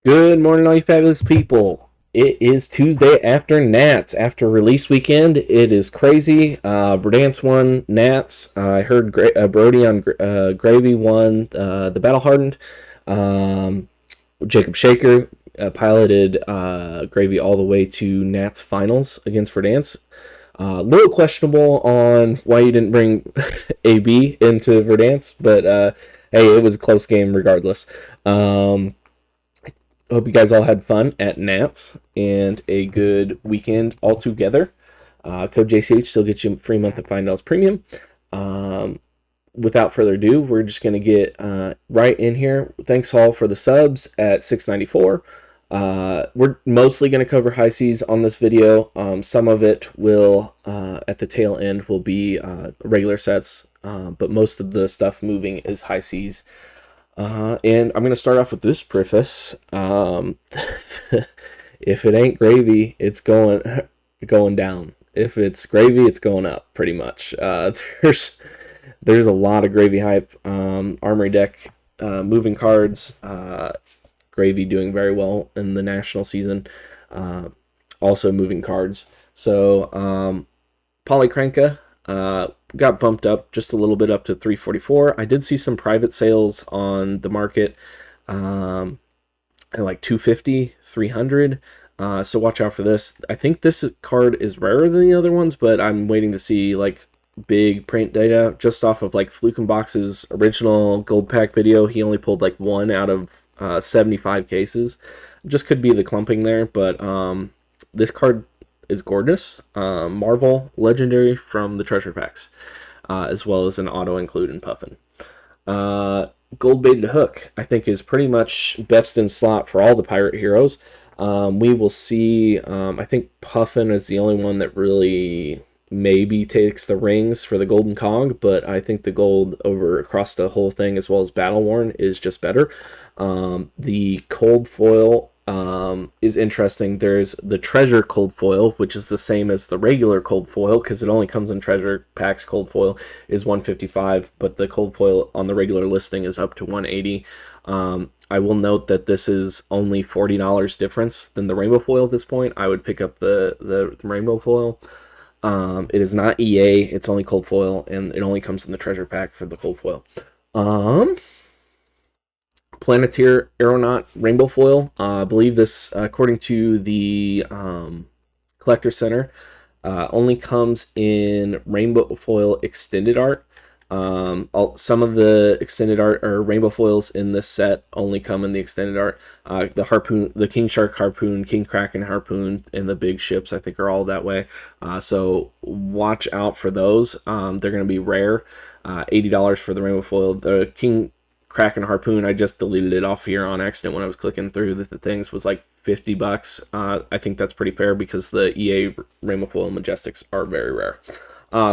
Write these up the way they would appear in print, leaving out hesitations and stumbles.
Good morning, all you fabulous people. It is Tuesday after Nats, after release weekend. It is crazy. Verdance won Nats. I heard Brody on Gravy won the Battle Hardened. Um, Jacob Shaker piloted Gravy all the way to Nats finals against Verdance. A little questionable on why you didn't bring AB into Verdance, but hey, it was a close game regardless. Um, Hope you guys all had fun at Nats and a good weekend all together. Code JCH still gets you a free month of Fyendal's Premium. Um, Without further ado, we're just going to get right in here. Thanks all for the subs at 694. We're mostly going to cover high seas on this video. Some of it will, at the tail end, will be regular sets, but most of the stuff moving is high seas. And I'm going to start off with this preface. If it ain't gravy, it's going down. If it's gravy, it's going up. Pretty much. There's a lot of gravy hype. Armory deck, moving cards. Gravy doing very well in the national season. Also moving cards. So Polycranka got bumped up just a little bit up to 344. I did see some private sales on the market at like 250, 300. So watch out for this. I think this card is rarer than the other ones, but I'm waiting to see like big print data just off of like Flukenbox's original gold pack video. He only pulled like one out of 75 cases. Just could be the clumping there, but this card is gorgeous. Marvel Legendary from the treasure packs, as well as an auto include in Puffin. Gold baited hook, I think, is pretty much best in slot for all the pirate heroes. We will see. I think Puffin is the only one that really maybe takes the rings for the golden cog, but I think the gold over across the whole thing, as well as battle worn, is just better. The cold foil is interesting. There's the treasure cold foil, which is the same as the regular cold foil because it only comes in treasure packs. Cold foil is 155, but the cold foil on the regular listing is up to 180. I will note that this is only $40 difference than the rainbow foil at this point. I would pick up the rainbow foil. It is not EA, it's only cold foil, and it only comes in the treasure pack for the cold foil. Planeteer Aeronaut Rainbow Foil. I believe this, according to the Collector Center, only comes in Rainbow Foil Extended Art. Some of the extended art or rainbow foils in this set only come in the extended art. The harpoon, the King Shark harpoon, King Kraken harpoon, and the big ships, I think, are all that way. So watch out for those. They're going to be rare. $80 for the rainbow foil. The King Kraken harpoon, I just deleted it off here on accident when I was clicking through the things, was like $50. I think that's pretty fair because the EA rainbow foil majestics are very rare.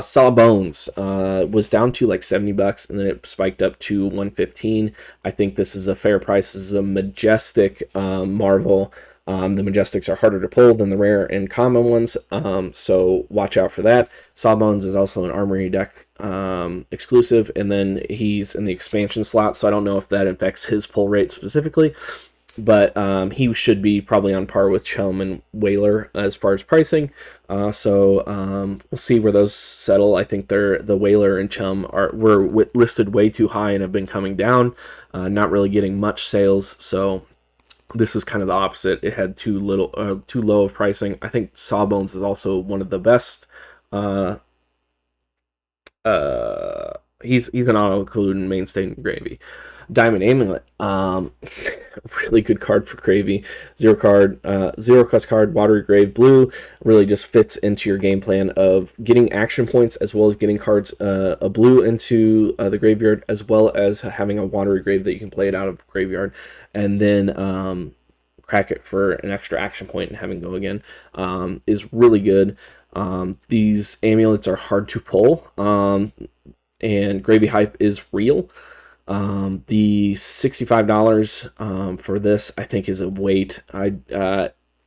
Sawbones was down to like $70 and then it spiked up to 115. I think this is a fair price. This is a majestic Marvel. The majestics are harder to pull than the rare and common ones, so watch out for that. Sawbones is also an Armory deck exclusive, and then he's in the expansion slot, so I don't know if that affects his pull rate specifically. But he should be probably on par with Chum and Whaler as far as pricing. So we'll see where those settle. I think the Whaler and Chum were listed way too high and have been coming down, not really getting much sales. So this is kind of the opposite. It had too low of pricing. I think Sawbones is also one of the best. He's an auto include in mainstay and gravy. Diamond Amulet, really good card for Gravy. Zero cost card, Watery Grave blue, really just fits into your game plan of getting action points as well as getting cards a blue into the graveyard, as well as having a Watery Grave that you can play it out of graveyard, and then crack it for an extra action point and having go again is really good. These amulets are hard to pull, and Gravy hype is real. The $65 for this, I think, is a wait. I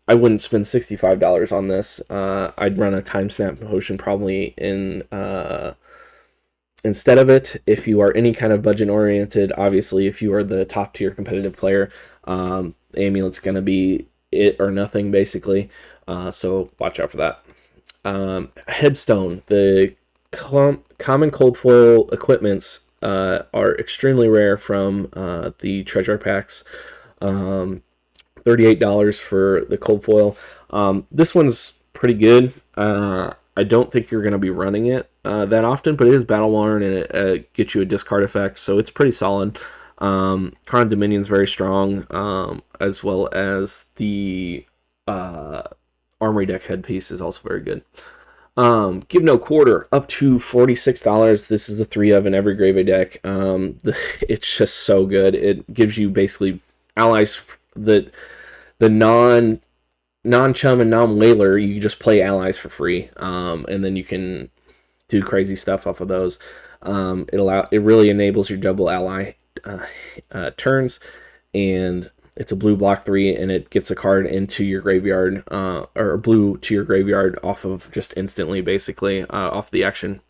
wouldn't spend $65 on this. I'd run a time snap potion probably instead of it. If you are any kind of budget oriented, obviously, if you are the top tier competitive player, Amulet's going to be it or nothing, basically. So watch out for that. Headstone. The common cold foil equipments are extremely rare from the treasure packs. $38 for the cold foil. This one's pretty good. I don't think you're going to be running it that often, but it is battle worn and it gets you a discard effect, so it's pretty solid. Crown of Dominion's very strong, as well as the Armory Deck headpiece is also very good. Give no quarter up to $46. This is a 3 of in every gravy deck. It's just so good. It gives you basically allies that the non-chum and non-whaler, you just play allies for free, and then you can do crazy stuff off of those. It really enables your double ally turns, and it's a blue block 3, and it gets a card into your graveyard, or blue to your graveyard off of just instantly, basically, off the action.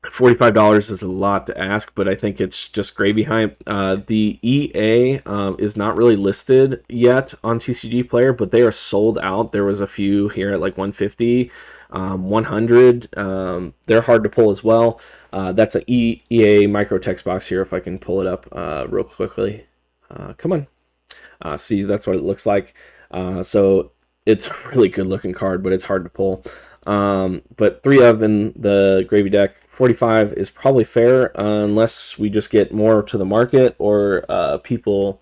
$45 is a lot to ask, but I think it's just gravy hype. The EA is not really listed yet on TCG Player, but they are sold out. There was a few here at like 150, 100. They're hard to pull as well. That's an EA micro text box here, if I can pull it up real quickly. Come on. See, that's what it looks like. So it's a really good looking card, but it's hard to pull. But 3 of in the gravy deck. 45 is probably fair, unless we just get more to the market or people.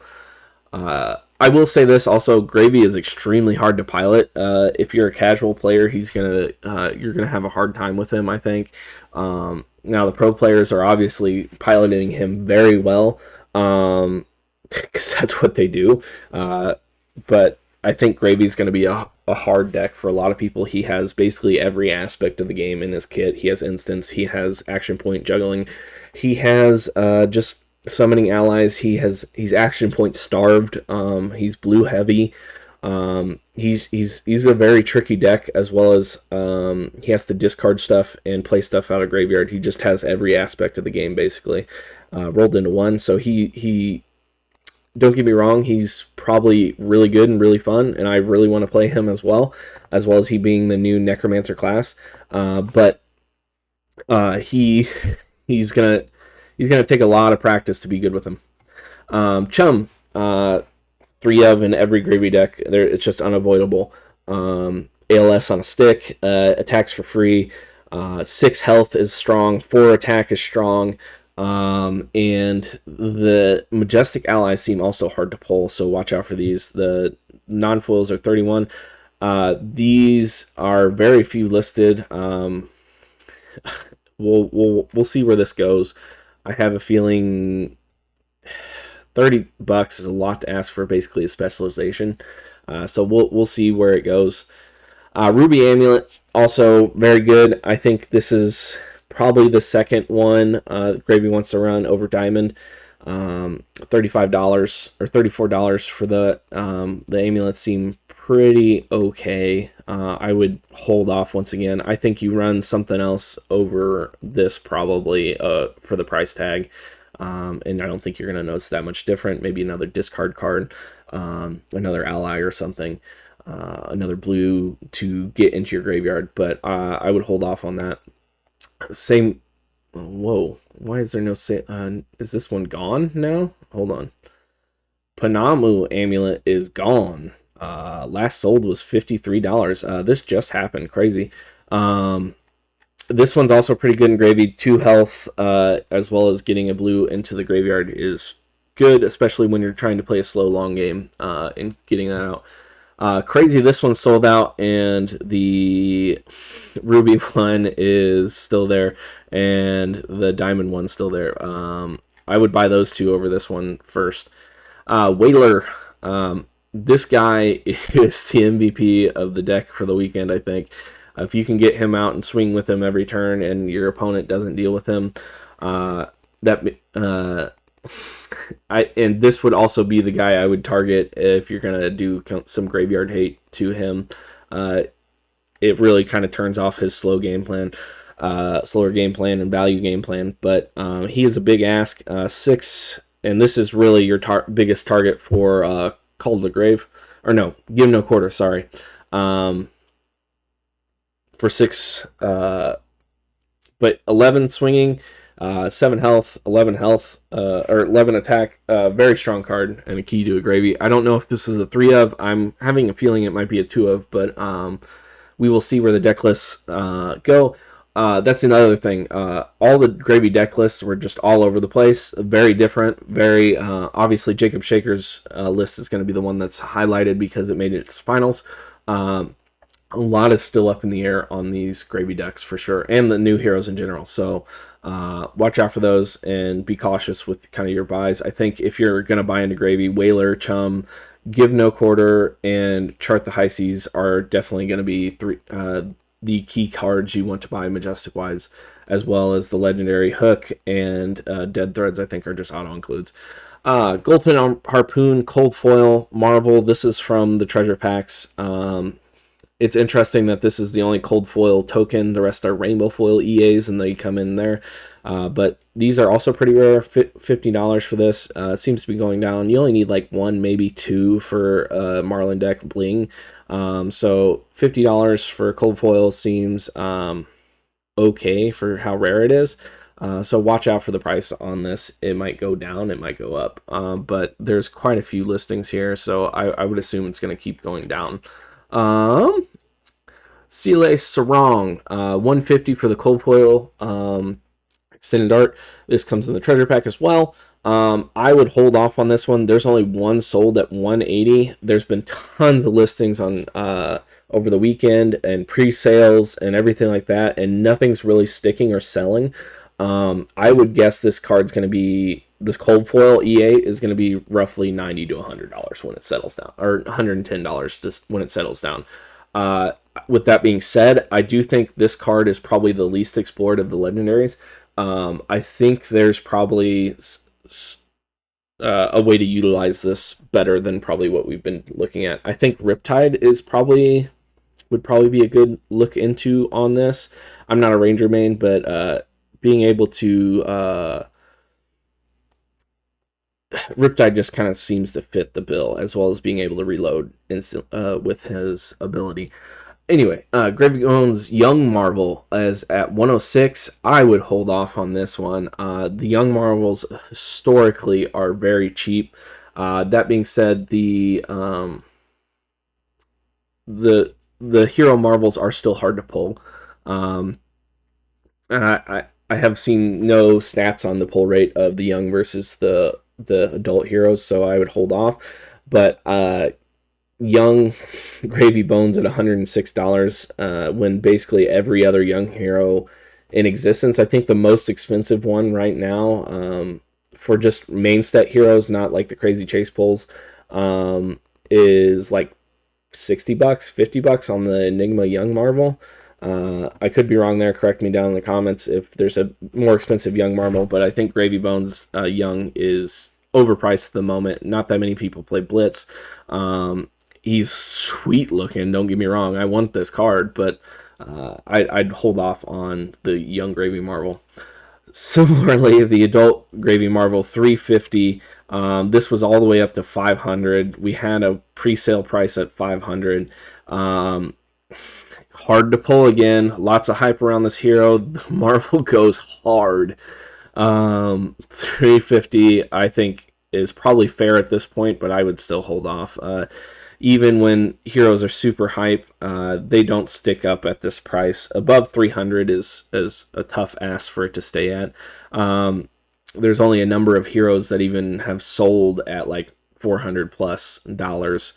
I will say this also: gravy is extremely hard to pilot. If you're a casual player, you're gonna have a hard time with him, I think. Now the pro players are obviously piloting him very well, because that's what they do. But I think Gravy's going to be a hard deck for a lot of people. He has basically every aspect of the game in his kit. He has instants, he has action point juggling, he has just summoning allies, he's action point starved, he's blue heavy. He's a very tricky deck, as well as he has to discard stuff and play stuff out of graveyard. He just has every aspect of the game basically rolled into one. So he don't get me wrong, he's probably really good and really fun, and I really want to play him as well as he being the new Necromancer class. But he's gonna take a lot of practice to be good with him. Chum, 3 of in every gravy deck. It's just unavoidable. ALS on a stick, attacks for free. 6 health is strong, 4 attack is strong. And the Majestic allies seem also hard to pull, so watch out for these. The non-foils are 31. These are very few listed. We'll see where this goes. I have a feeling $30 is a lot to ask for basically a specialization. So we'll see where it goes. Ruby Amulet, also very good. I think this is probably the second one Gravy wants to run over Diamond. $35 or $34 for the amulets seem pretty okay. I would hold off once again. I think you run something else over this probably for the price tag. And I don't think you're going to notice that much different. Maybe another discard card, another ally or something, another blue to get into your graveyard. But I would hold off on that. Same. Whoa, why is there no is this one gone now? Hold on. Panamu Amulet is gone. Last sold was $53. This just happened. Crazy. This one's also pretty good in gravy. 2 health, as well as getting a blue into the graveyard is good, especially when you're trying to play a slow long game and getting that out. Crazy, this one's sold out, and the Ruby one is still there, and the Diamond one's still there. I would buy those 2 over this one first. Whaler, this guy is the MVP of the deck for the weekend, I think. If you can get him out and swing with him every turn, and your opponent doesn't deal with him, and this would also be the guy I would target if you're gonna do some graveyard hate to him. It really kind of turns off his slower game plan and value game plan. But he is a big ask. 6 and this is really your biggest target for Call to the Grave, or no, Give No Quarter. Sorry, for 6, but 11 swinging, 7 health, 11 health, or 11 attack. Very strong card and a key to a gravy. I don't know if this is a 3 of. I'm having a feeling it might be a 2 of, but we will see where the deck lists go. That's another thing. All the gravy deck lists were just all over the place. Very different. Very obviously, Jacob Shaker's list is going to be the one that's highlighted because it made it its finals. A lot is still up in the air on these gravy decks for sure, and the new heroes in general. So watch out for those and be cautious with kind of your buys. I think if you're going to buy into gravy, Whaler, Chum, Give No Quarter, and Chart the High Seas are definitely going to be the key cards you want to buy Majestic wise, as well as the legendary Hook and Dead Threads. I think are just auto includes. Goldfin Harpoon, Cold Foil, Marvel. This is from the treasure packs. It's interesting that this is the only cold foil token. The rest are rainbow foil EAs, and they come in there. But these are also pretty rare. $50 for this. It seems to be going down. You only need like 1, maybe 2 for Marlin deck bling. So $50 for cold foil seems okay for how rare it is. So watch out for the price on this. It might go down, it might go up. But there's quite a few listings here, so I would assume it's going to keep going down. Sile Sarong, 150 for the cold foil extended art. This comes in the treasure pack as well. I would hold off on this one. There's only one sold at 180. There's been tons of listings on over the weekend and pre-sales and everything like that, and nothing's really sticking or selling. I would guess this card's going to be, this cold foil EA is going to be roughly $90 to $100 when it settles down, or $110 just when it settles down. With that being said, I do think this card is probably the least explored of the legendaries. I think there's probably a way to utilize this better than probably what we've been looking at. I think Riptide would probably be a good look into on this. I'm not a Ranger main, but being able to Riptide just kind of seems to fit the bill, as well as being able to reload instant with his ability. Anyway, Gravy Bones Young Marvel is at 106. I would hold off on this one. The Young Marvels historically are very cheap. That being said, the Hero Marvels are still hard to pull. And I have seen no stats on the pull rate of the Young versus the adult heroes, so I would hold off. But Young Gravy Bones at $106 when basically every other Young hero in existence. I think the most expensive one right now for just main stat heroes, not like the crazy chase pulls, is like $60, $50 on the Enigma Young Marvel. I could be wrong there. Correct me down in the comments if there's a more expensive Young Marvel, but I think Gravy Bones Young is overpriced at the moment. Not that many people play Blitz. He's sweet looking, don't get me wrong. I want this card, but I'd hold off on the Young Gravy Marvel. Similarly, the adult Gravy Marvel, $350. This was all the way up to $500. We had a pre-sale price at $500. Hard to pull again. Lots of hype around this hero. The Marvel goes hard. $350, I think, is probably fair at this point, but I would still hold off. Even when heroes are super hype, they don't stick up at this price. Above $300 is a tough ask for it to stay at. There's only a number of heroes that even have sold at like $400+.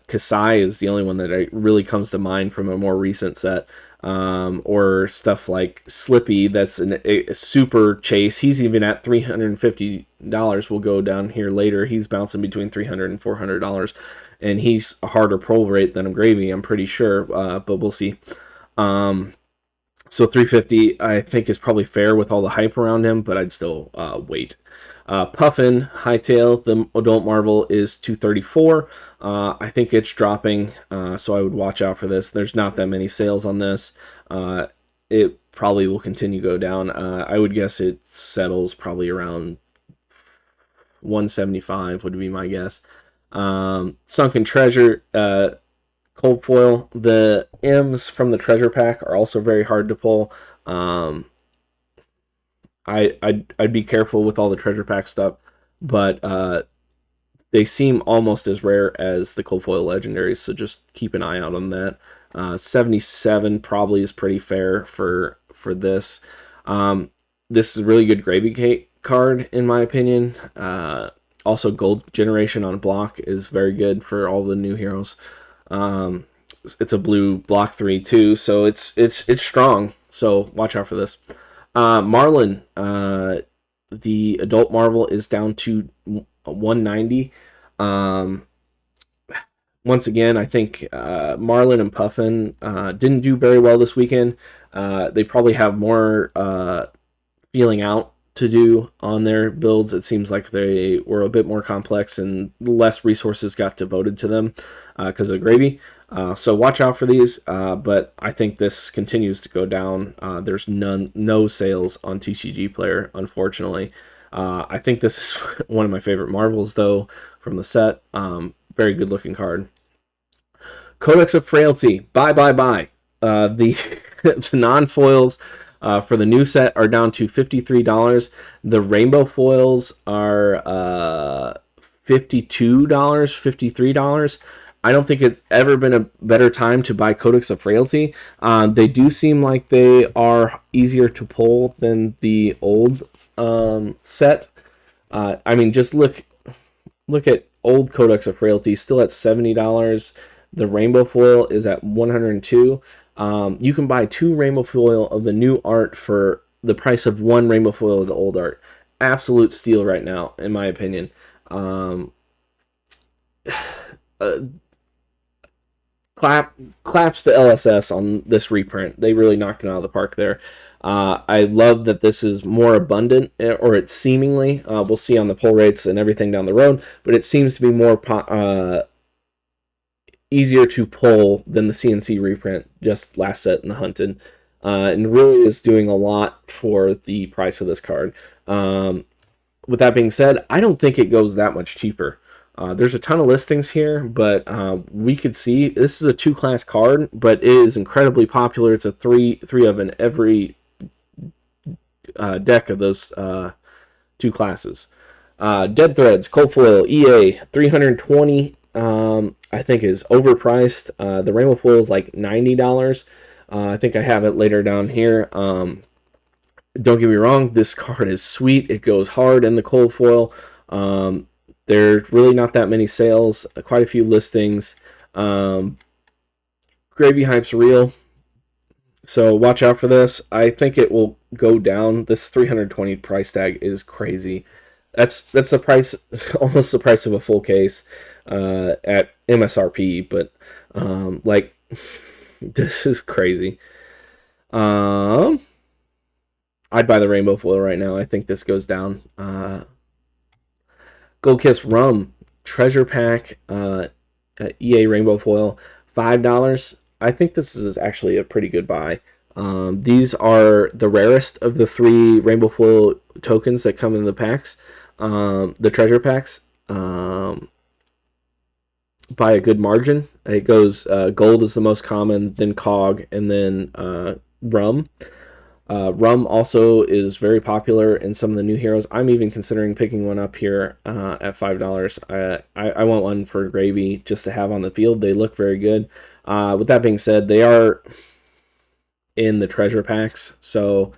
Kasai is the only one that really comes to mind from a more recent set. Or stuff like Slippy, that's a super chase. He's even at $350. We'll go down here later. He's bouncing between $300 and $400, and he's a harder pull rate than a Gravy, I'm pretty sure, but we'll see. So $350, I think, is probably fair with all the hype around him, but I'd still wait. Puffin Hightail, the adult Marvel, is $234. I think it's dropping, so I would watch out for this. There's not that many sales on this. It probably will continue to go down. I would guess it settles probably around 175 would be my guess. Sunken Treasure, cold foil. The M's from the treasure pack are also very hard to pull. I'd be careful with all the treasure pack stuff, but they seem almost as rare as the cold foil legendaries, so just keep an eye out on that. 77 probably is pretty fair for this. This is a really good gravy cake card in my opinion. Also, gold generation on block is very good for all the new heroes. It's a blue block 3 too, so it's strong. So watch out for this. Marlin, the adult Marvel is down to 190. Once again, I think Marlin and Puffin didn't do very well this weekend. They probably have more feeling out to do on their builds. It seems like they were a bit more complex and less resources got devoted to them because of gravy. So watch out for these, but I think this continues to go down. There's no sales on TCG Player, unfortunately. I think this is one of my favorite Marvels, though, from the set. Very good looking card. Codex of Frailty. Bye. The non-foils for the new set are down to $53. The rainbow foils are $52, $53. I don't think it's ever been a better time to buy Codex of Frailty. They do seem like they are easier to pull than the old set. I mean, just look at old Codex of Frailty, still at $70. The rainbow foil is at $102. You can buy 2 rainbow foil of the new art for the price of 1 rainbow foil of the old art. Absolute steal right now, in my opinion. Claps to LSS on this reprint. They really knocked it out of the park there. I love that this is more abundant, or it's seemingly. We'll see on the pull rates and everything down the road, but it seems to be more easier to pull than the CNC reprint just last set in the Hunted. And really is doing a lot for the price of this card. With that being said, I don't think it goes that much cheaper. There's a ton of listings here, but we could see this is a 2-class card, but it is incredibly popular. It's a three of in every deck of those 2 classes. Dead Threads, Cold Foil, EA, 320. I think is overpriced. The rainbow foil is like $90. I think I have it later down here. Don't get me wrong, this card is sweet. It goes hard in the cold foil. There's really not that many sales, quite a few listings. Gravy hype's real, so watch out for this. I think it will go down. This 320 price tag is crazy. That's the price, almost the price of a full case at MSRP, but like this is crazy. I'd buy the rainbow foil right now. I think this goes down. Gold Kiss Rum treasure pack EA rainbow foil, $5. I think this is actually a pretty good buy. These are the rarest of the 3 rainbow foil tokens that come in the packs, the treasure packs, by a good margin. It goes gold is the most common, then cog, and then rum. Rum also is very popular in some of the new heroes. I'm even considering picking one up here at $5. I want one for gravy just to have on the field. They look very good. With that being said, they are in the treasure packs, so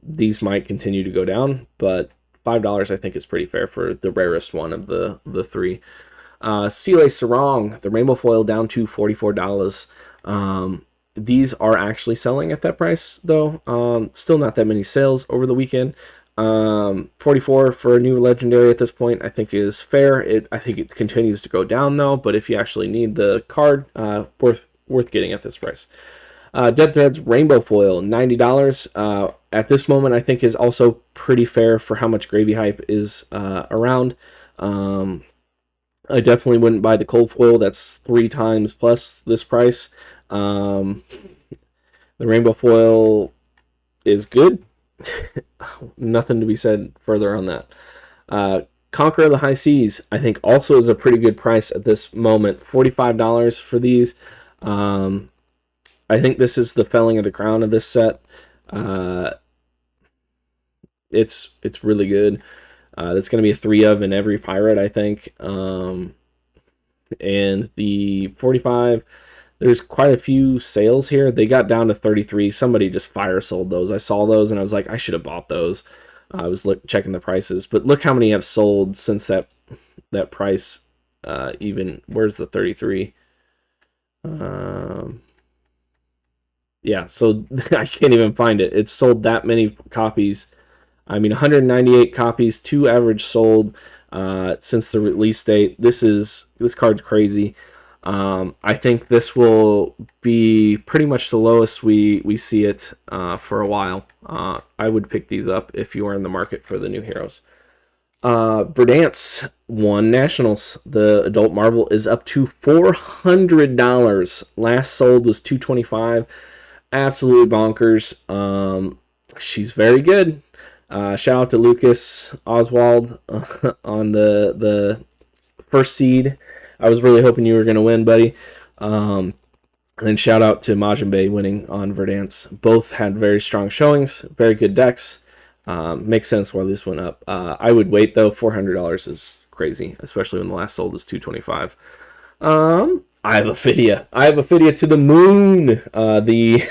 these might continue to go down, but $5 I think is pretty fair for the rarest one of the 3. Sile Sarong, the rainbow foil, down to $44. These are actually selling at that price, though. Still not that many sales over the weekend. 44 for a new legendary at this point, I think is fair. I think it continues to go down, though, but if you actually need the card, worth getting at this price. Dead Threads Rainbow Foil, $90. At this moment, I think is also pretty fair for how much gravy hype is around. I definitely wouldn't buy the cold foil. That's 3 times plus this price. The rainbow foil is good. Nothing to be said further on that. Conqueror of the High Seas, I think, also is a pretty good price at this moment. $45 for these. I think this is the Felling of the Crown of this set. It's really good. That's going to be a 3 of in every pirate, I think. And the 45, there's quite a few sales here. They got down to 33. Somebody just fire sold those. I saw those and I was like, I should have bought those. I was checking the prices, but look how many have sold since that price. Even where's the 33? Yeah, so I can't even find it. It's sold that many copies. I mean, 198 copies, 2 average sold since the release date. This card's crazy. I think this will be pretty much the lowest we see it for a while. I would pick these up if you are in the market for the new heroes. Verdance won Nationals. The adult Marvel is up to $400. Last sold was $225. Absolutely bonkers. She's very good. Shout out to Lucas Oswald on the first seed. I was really hoping you were going to win, buddy. And then shout out to Majin Bay winning on Verdance. Both had very strong showings, very good decks. Makes sense why this went up. I would wait though. $400 is crazy, especially when the last sold is $225. I have a Fydia. To the moon. The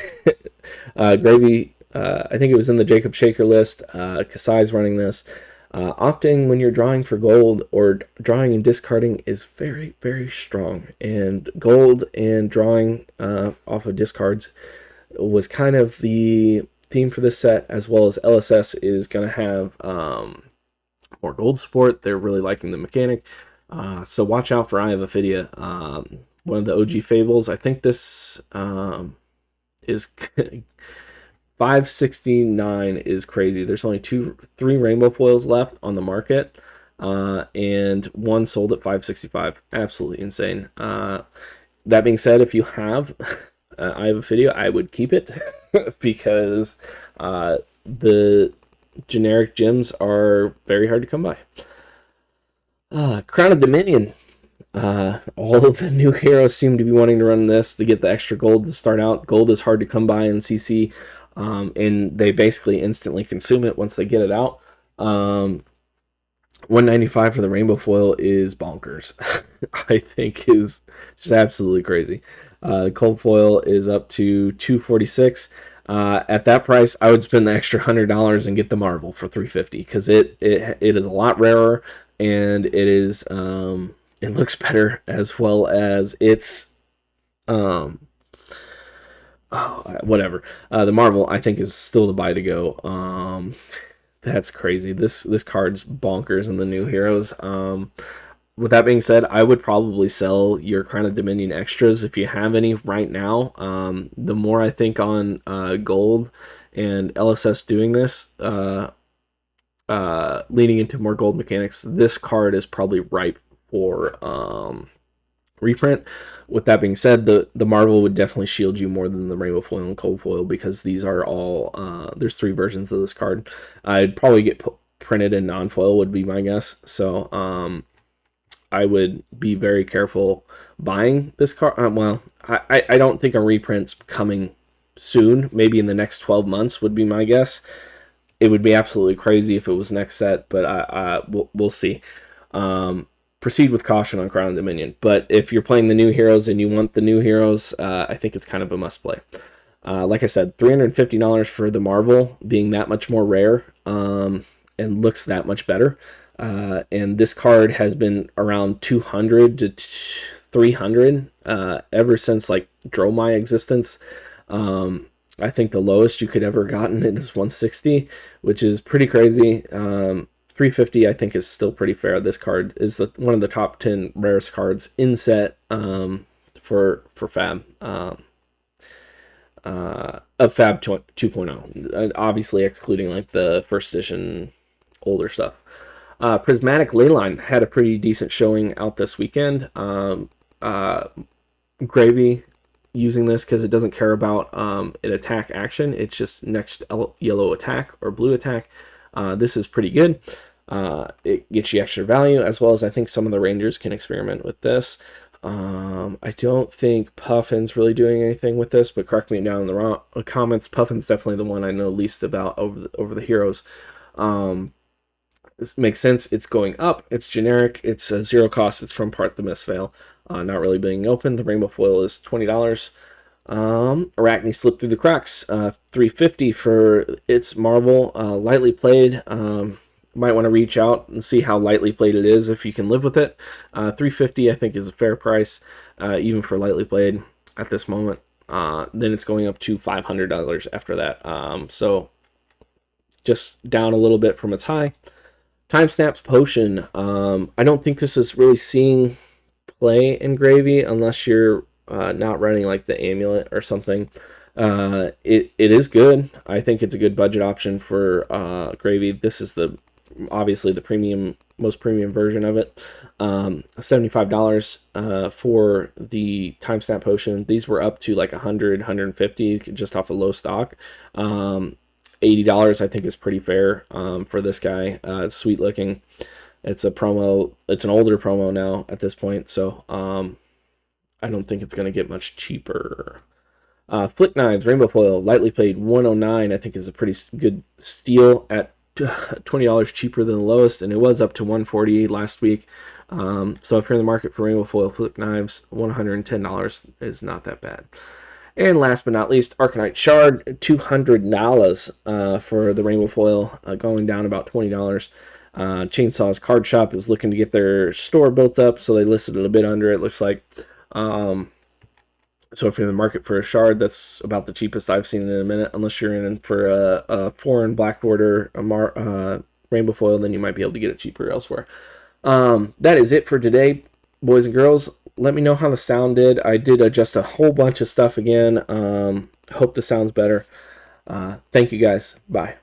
Gravy. I think it was in the Jacob Shaker list. Kasai's running this. Opting when you're drawing for gold or drawing and discarding is very, very strong. And gold and drawing off of discards was kind of the theme for this set, as well as LSS is going to have more gold support. They're really liking the mechanic. So watch out for Eye of Ophidia. One of the OG fables. I think this is... 569 is crazy. There's only 3 rainbow foils left on the market, and one sold at 565. Absolutely insane. That being said, if you have I have a video, I would keep it because the generic gems are very hard to come by. Crown of Dominion. All of the new heroes seem to be wanting to run this to get the extra gold to start out. Gold is hard to come by in CC. And they basically instantly consume it once they get it out. 195 for the rainbow foil is bonkers. I think is just absolutely crazy. The cold foil is up to 246. At that price, I would spend the extra $100 and get the Marvel for 350 because it is a lot rarer and it is it looks better, as well as it's whatever. The Marvel, I think, is still the buy to go. That's crazy. This card's bonkers in the new heroes. With that being said, I would probably sell your Crown of Dominion extras if you have any right now. The more I think on gold and LSS doing this, leading into more gold mechanics, this card is probably ripe for reprint. With that being said, the Marvel would definitely shield you more than the rainbow foil and cold foil because these are all there's 3 versions of this card. I'd probably get printed in non-foil would be my guess. So I would be very careful buying this card. Well, I don't think a reprint's coming soon. Maybe in the next 12 months would be my guess. It would be absolutely crazy if it was next set, but we'll see. Proceed with caution on Crown of Dominion. But if you're playing the new heroes and you want the new heroes, I think it's kind of a must play. Like I said, $350 for the Marvel, being that much more rare and looks that much better. And this card has been around 200 to 300 ever since like Dromai existence. I think the lowest you could ever gotten it is 160, which is pretty crazy. 350 I think is still pretty fair. This card is one of the top 10 rarest cards in set for Fab. Of Fab 2.0, obviously excluding like the first edition older stuff. Prismatic Leyline had a pretty decent showing out this weekend. Gravy using this because it doesn't care about an attack action. It's just next yellow attack or blue attack. This is pretty good. It gets you extra value, as well as I think some of the Rangers can experiment with this. I don't think Puffin's really doing anything with this, but correct me down in the comments. Puffin's definitely the one I know least about over the heroes. This makes sense. It's going up. It's generic. It's zero cost. It's from Part the Misfail. Not really being open. The rainbow foil is $20. Arachne slipped through the cracks. $3.50 for its Marvel. Lightly played. Might want to reach out and see how lightly played it is if you can live with it. $3.50 I think is a fair price, even for lightly played at this moment. Then it's going up to $500 after that. So just down a little bit from its high. Time Snaps Potion. I don't think this is really seeing play in Gravy unless you're not running like the amulet or something. It is good. I think it's a good budget option for Gravy. This is obviously the most premium version of it. $75 for the Time Snap Potion. These were up to like 100, 150 just off a low stock. $80 I think is pretty fair for this guy. It's sweet looking. It's a promo. It's an older promo now at this point, so I don't think it's going to get much cheaper. Flick Knives, Rainbow Foil, lightly played, $109 I think is a pretty good steal at $20 cheaper than the lowest, and it was up to $140 last week. So if you're in the market for Rainbow Foil Flick Knives, $110 is not that bad. And last but not least, Arcanite Shard, $200 for the Rainbow Foil, going down about $20. Chainsaw's Card Shop is looking to get their store built up, so they listed it a bit under, it looks like. So if you're in the market for a shard, that's about the cheapest I've seen in a minute, unless you're in for a foreign black border Rainbow Foil, then you might be able to get it cheaper elsewhere. That is it for today, boys and girls. Let me know how the sound did. I did adjust a whole bunch of stuff again. Hope the sound's better. Thank you guys. Bye.